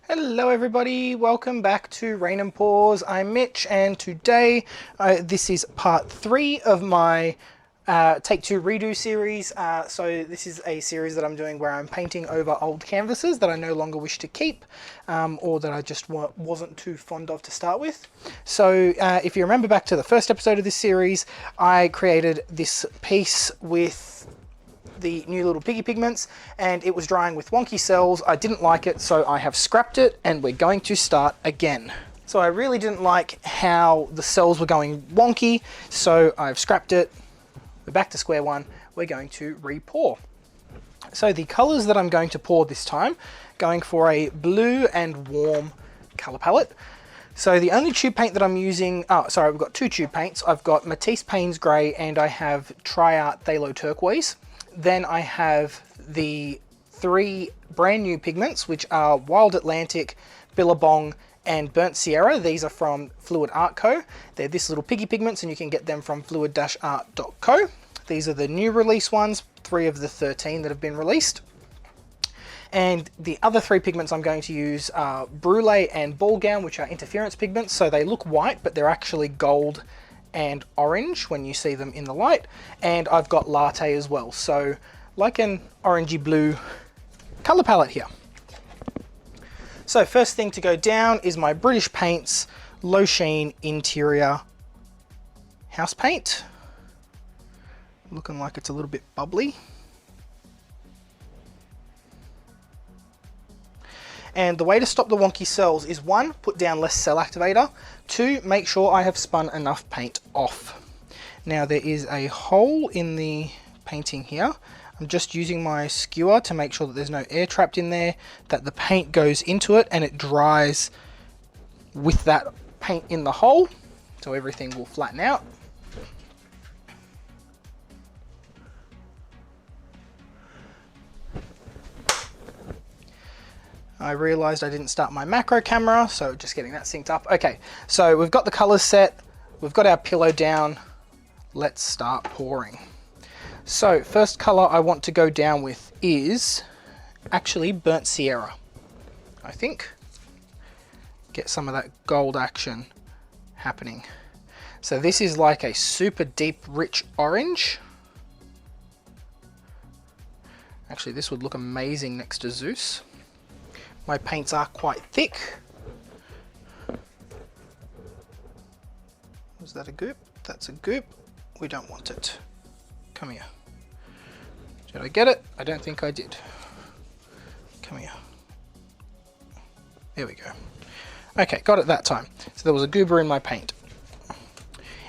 Hello everybody, welcome back to Rain and Pours. I'm Mitch and today this is part 3 of my Take 2 Redo series. So this is a series that I'm doing where I'm painting over old canvases that I no longer wish to keep or that I just wasn't too fond of to start with. So if you remember back to the first episode of this series, I created this piece with the new Little Piggy pigments and it was drying with wonky cells. I didn't like it, so I have scrapped it and we're going to start again. So I really didn't like how the cells were going wonky, so I've scrapped it. We're back to square one. We're going to re-pour. So the colors that I'm going to pour this time, going for a blue and warm color palette. So the only tube paint that I'm using, we've got two tube paints. I've got Matisse Payne's Grey and I have Triart Phthalo Turquoise. Then I have the 3 brand new pigments, which are Wild Atlantic, Billabong, and Burnt Sierra. These are from Fluid Art Co. They're This Little Piggy pigments, and you can get them from fluid-art.co. These are the new release ones, 3 of the 13 that have been released. And the other 3 pigments I'm going to use are Brulee and Ball Gown, which are interference pigments. So they look white, but they're actually gold and orange when you see them in the light. And I've got Latte as well, so like an orangey blue color palette here. So first thing to go down is my British Paints Low Sheen Interior House Paint. Looking like it's a little bit bubbly. And the way to stop the wonky cells is 1, put down less cell activator, 2, make sure I have spun enough paint off. Now there is a hole in the painting here. I'm just using my skewer to make sure that there's no air trapped in there, that the paint goes into it and it dries with that paint in the hole, so everything will flatten out. I realized I didn't start my macro camera, so just getting that synced up. Okay, so we've got the colors set, we've got our pillow down, let's start pouring. So first color I want to go down with is actually Burnt Sierra, I think. Get some of that gold action happening. So this is like a super deep, rich orange. Actually, this would look amazing next to Zeus. My paints are quite thick. Was that a goop? That's a goop. We don't want it. Come here. Did I get it? I don't think I did. Come here. There we go. Okay, got it that time. So there was a goober in my paint.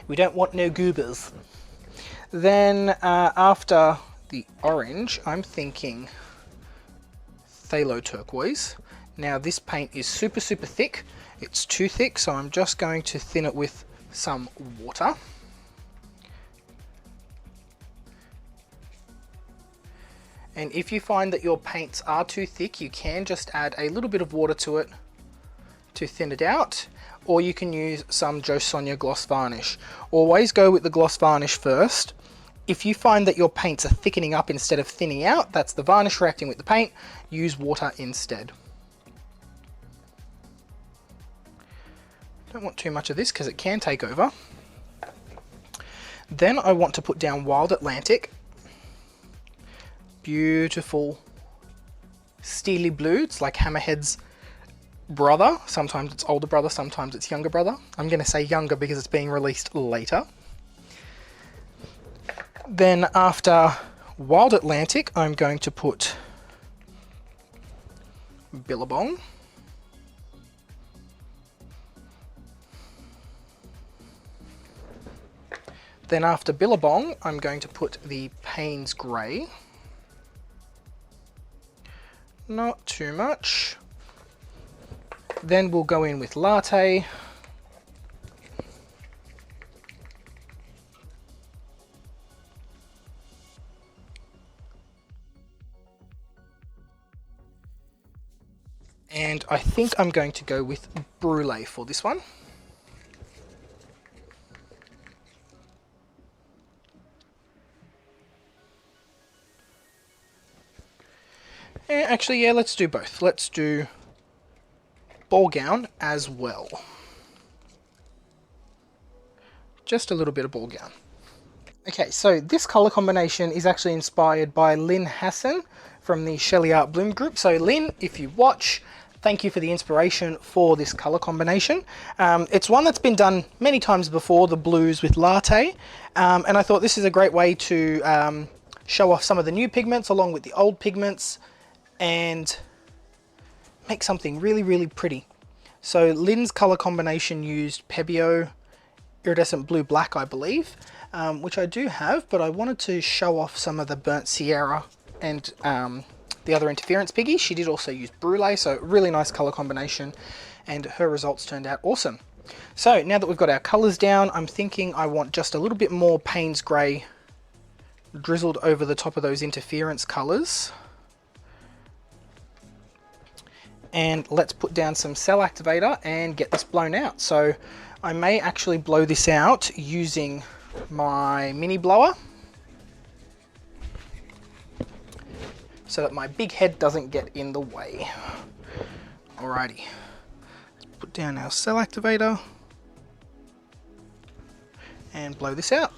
We don't want no goobers. Then after the orange, I'm thinking Phthalo Turquoise. Now this paint is super thick. It's too thick, so I'm just going to thin it with some water. And if you find that your paints are too thick, you can just add a little bit of water to it to thin it out, or you can use some Jo Sonja gloss varnish. Always go with the gloss varnish first. If you find that your paints are thickening up instead of thinning out, that's the varnish reacting with the paint. Use water instead. Don't want too much of this because it can take over. Then I want to put down Wild Atlantic. Beautiful steely blue. It's like Hammerhead's brother. Sometimes it's older brother, sometimes it's younger brother. I'm going to say younger because it's being released later. Then after Wild Atlantic, I'm going to put Billabong. Then after Billabong, I'm going to put the Payne's Grey. Not too much. Then we'll go in with Latte. And I think I'm going to go with Brulee for this one. Actually, yeah, let's do both. Let's do ball gown as well. Just a little bit of ball gown. Okay, so this color combination is actually inspired by Lynn Hassan from the Sheleeart Bloom group. So Lynn, if you watch, thank you for the inspiration for this color combination. It's one that's been done many times before, the blues with latte. And I thought this is a great way to show off some of the new pigments along with the old pigments and make something really, really pretty. So Lynn's color combination used Pebbio Iridescent Blue Black, I believe, which I do have, but I wanted to show off some of the Burnt Sierra and the other interference piggy. She did also use Brulee, so really nice color combination, and her results turned out awesome. So now that we've got our colors down, I'm thinking I want just a little bit more Payne's Grey drizzled over the top of those interference colors. And let's put down some cell activator and get this blown out. So I may actually blow this out using my mini blower so that my big head doesn't get in the way. Alrighty, let's put down our cell activator and blow this out.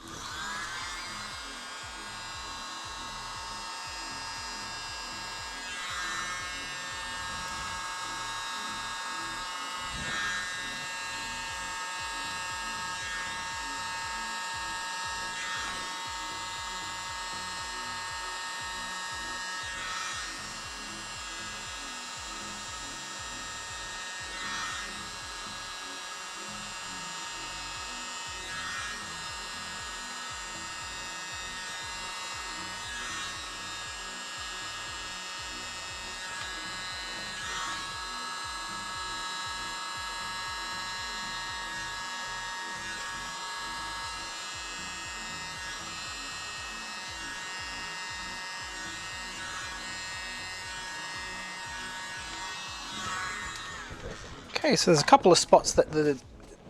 Okay, so there's a couple of spots that the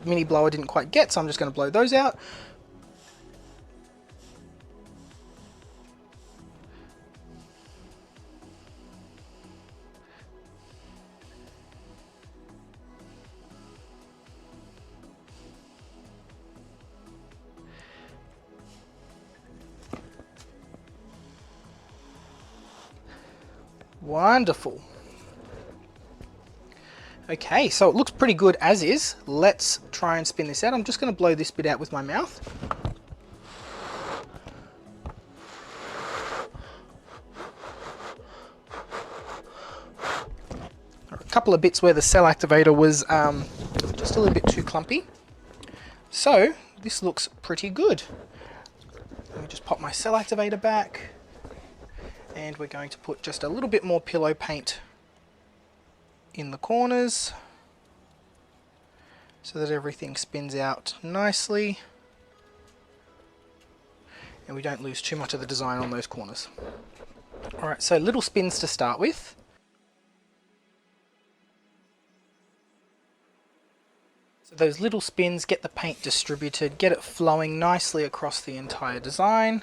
mini blower didn't quite get, so I'm just going to blow those out. Wonderful. Okay, so it looks pretty good as is. Let's try and spin this out. I'm just going to blow this bit out with my mouth. A couple of bits where the cell activator was just a little bit too clumpy. So this looks pretty good. Let me just pop my cell activator back. And we're going to put just a little bit more pillow paint in the corners so that everything spins out nicely and we don't lose too much of the design on those corners. Alright, so little spins to start with. So those little spins get the paint distributed, get it flowing nicely across the entire design.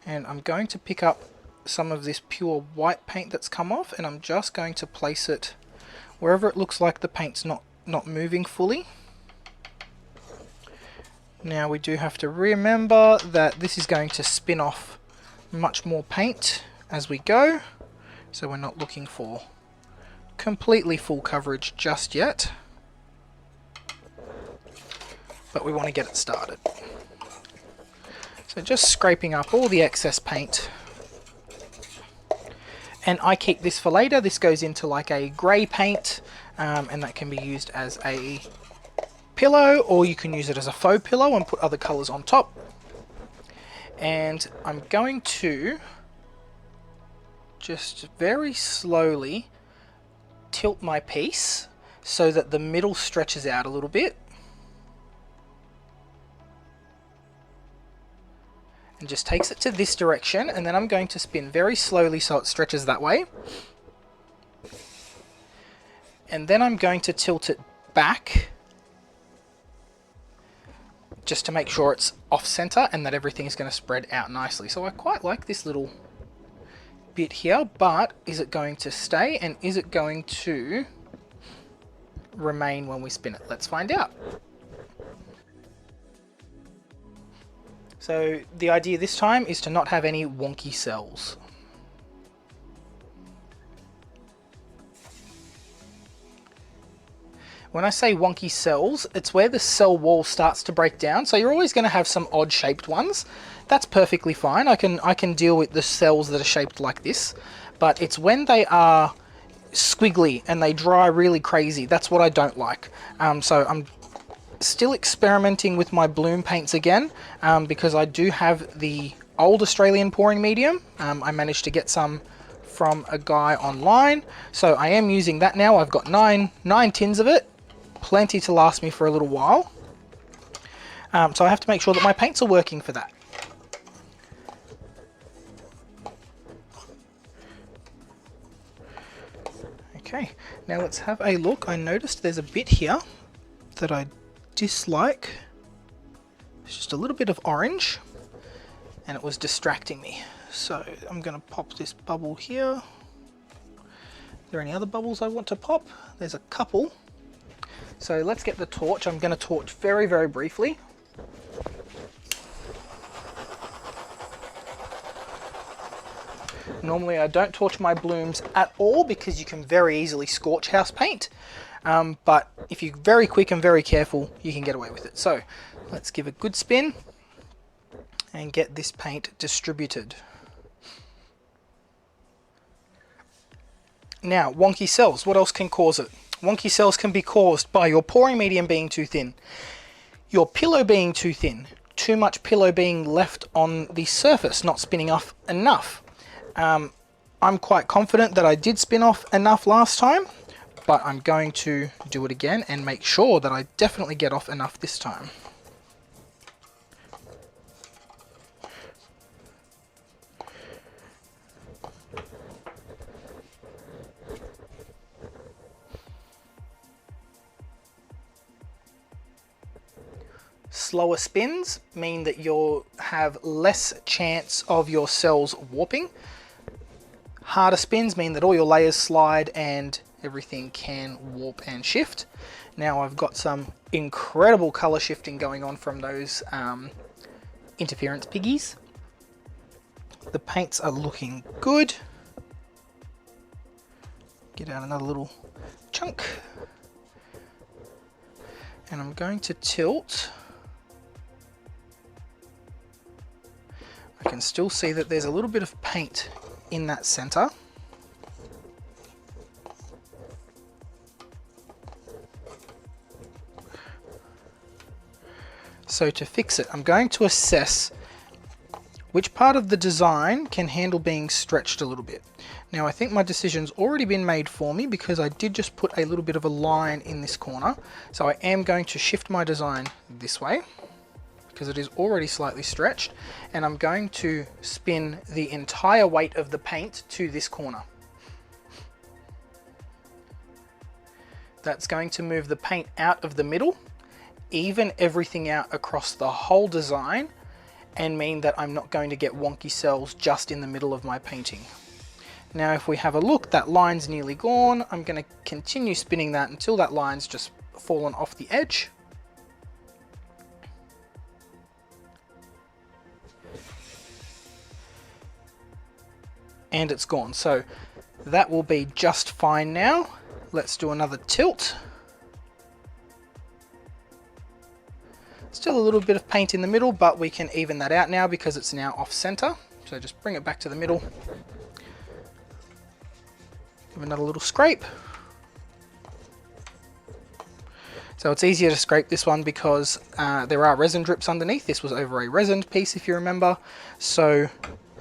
And I'm going to pick up some of this pure white paint that's come off and I'm just going to place it wherever it looks like the paint's not moving fully. Now we do have to remember that this is going to spin off much more paint as we go, so we're not looking for completely full coverage just yet, but we want to get it started. So just scraping up all the excess paint. And I keep this for later. This goes into like a grey paint, and that can be used as a pillow, or you can use it as a faux pillow and put other colours on top. And I'm going to just very slowly tilt my piece so that the middle stretches out a little bit. And just takes it to this direction, and then I'm going to spin very slowly so it stretches that way. And then I'm going to tilt it back just to make sure it's off center and that everything is going to spread out nicely. So I quite like this little bit here, but is it going to stay and is it going to remain when we spin it? Let's find out. So the idea this time is to not have any wonky cells. When I say wonky cells, it's where the cell wall starts to break down. So you're always going to have some odd shaped ones. That's perfectly fine. I can deal with the cells that are shaped like this, but it's when they are squiggly and they dry really crazy. That's what I don't like. So I'm still experimenting with my bloom paints again, because I do have the old Australian pouring medium. I managed to get some from a guy online, so I am using that now. I've got nine tins of it, plenty to last me for a little while. So I have to make sure that my paints are working for that. Okay, now let's have a look. I noticed there's a bit here that I dislike. It's just a little bit of orange and it was distracting me. So I'm going to pop this bubble here. Are there any other bubbles I want to pop? There's a couple. So let's get the torch. I'm going to torch very, very briefly. Normally I don't torch my blooms at all because you can very easily scorch house paint. But if you're very quick and very careful, you can get away with it. So let's give a good spin and get this paint distributed. Now, wonky cells, what else can cause it? Wonky cells can be caused by your pouring medium being too thin, your pillow being too thin, too much pillow being left on the surface, not spinning off enough. I'm quite confident that I did spin off enough last time, but I'm going to do it again and make sure that I definitely get off enough this time. Slower spins mean that you'll have less chance of your cells warping. Harder spins mean that all your layers slide and everything can warp and shift. Now I've got some incredible color shifting going on from those interference piggies. The paints are looking good. Get out another little chunk. And I'm going to tilt. I can still see that there's a little bit of paint in that center. So to fix it, I'm going to assess which part of the design can handle being stretched a little bit. Now I think my decision's already been made for me because I did just put a little bit of a line in this corner. So I am going to shift my design this way, because it is already slightly stretched, and I'm going to spin the entire weight of the paint to this corner. That's going to move the paint out of the middle, even everything out across the whole design, and mean that I'm not going to get wonky cells just in the middle of my painting. Now if we have a look, that line's nearly gone. I'm going to continue spinning that until that line's just fallen off the edge. And it's gone. So that will be just fine now. Let's do another tilt. Still a little bit of paint in the middle, but we can even that out now because it's now off center. So just bring it back to the middle. Give another little scrape. So it's easier to scrape this one because there are resin drips underneath. This was over a resined piece, if you remember. So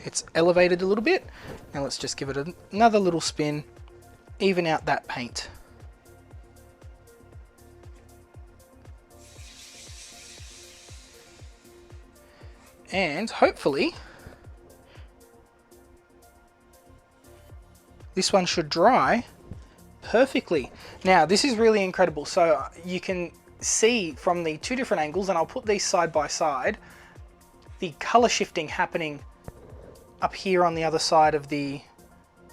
it's elevated a little bit. Now let's just give it another little spin, even out that paint. And hopefully this one should dry perfectly. Now this is really incredible. So you can see from the two different angles, and I'll put these side by side, the color shifting happening up here on the other side of the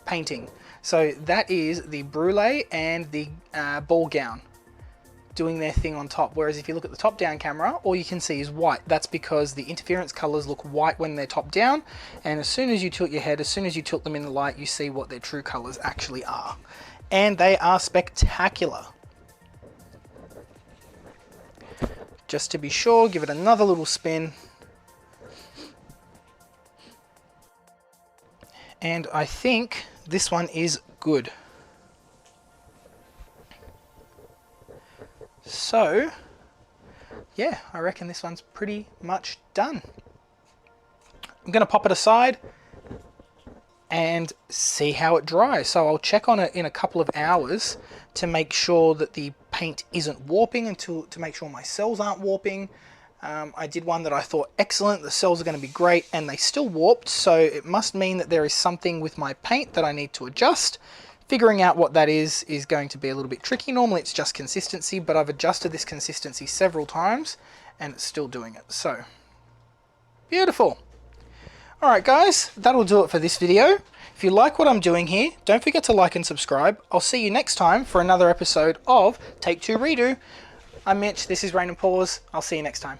painting. So that is the brulee and the ball gown. doing their thing on top. Whereas if you look at the top down camera, all you can see is white. That's because the interference colors look white when they're top down, and as soon as you tilt your head, as soon as you tilt them in the light, you see what their true colors actually are. And they are spectacular. Just to be sure, give it another little spin. And I think this one is good. So, yeah, I reckon this one's pretty much done. I'm going to pop it aside and see how it dries. So I'll check on it in a couple of hours to make sure that the paint isn't warping, to make sure my cells aren't warping. I did one that I thought excellent, the cells are going to be great, and they still warped, so it must mean that there is something with my paint that I need to adjust. Figuring out what that is going to be a little bit tricky. Normally it's just consistency, but I've adjusted this consistency several times and it's still doing it. So, beautiful. Alright guys, that'll do it for this video. If you like what I'm doing here, don't forget to like and subscribe. I'll see you next time for another episode of Take 2 Redo. I'm Mitch, this is Rain and Pause. I'll see you next time.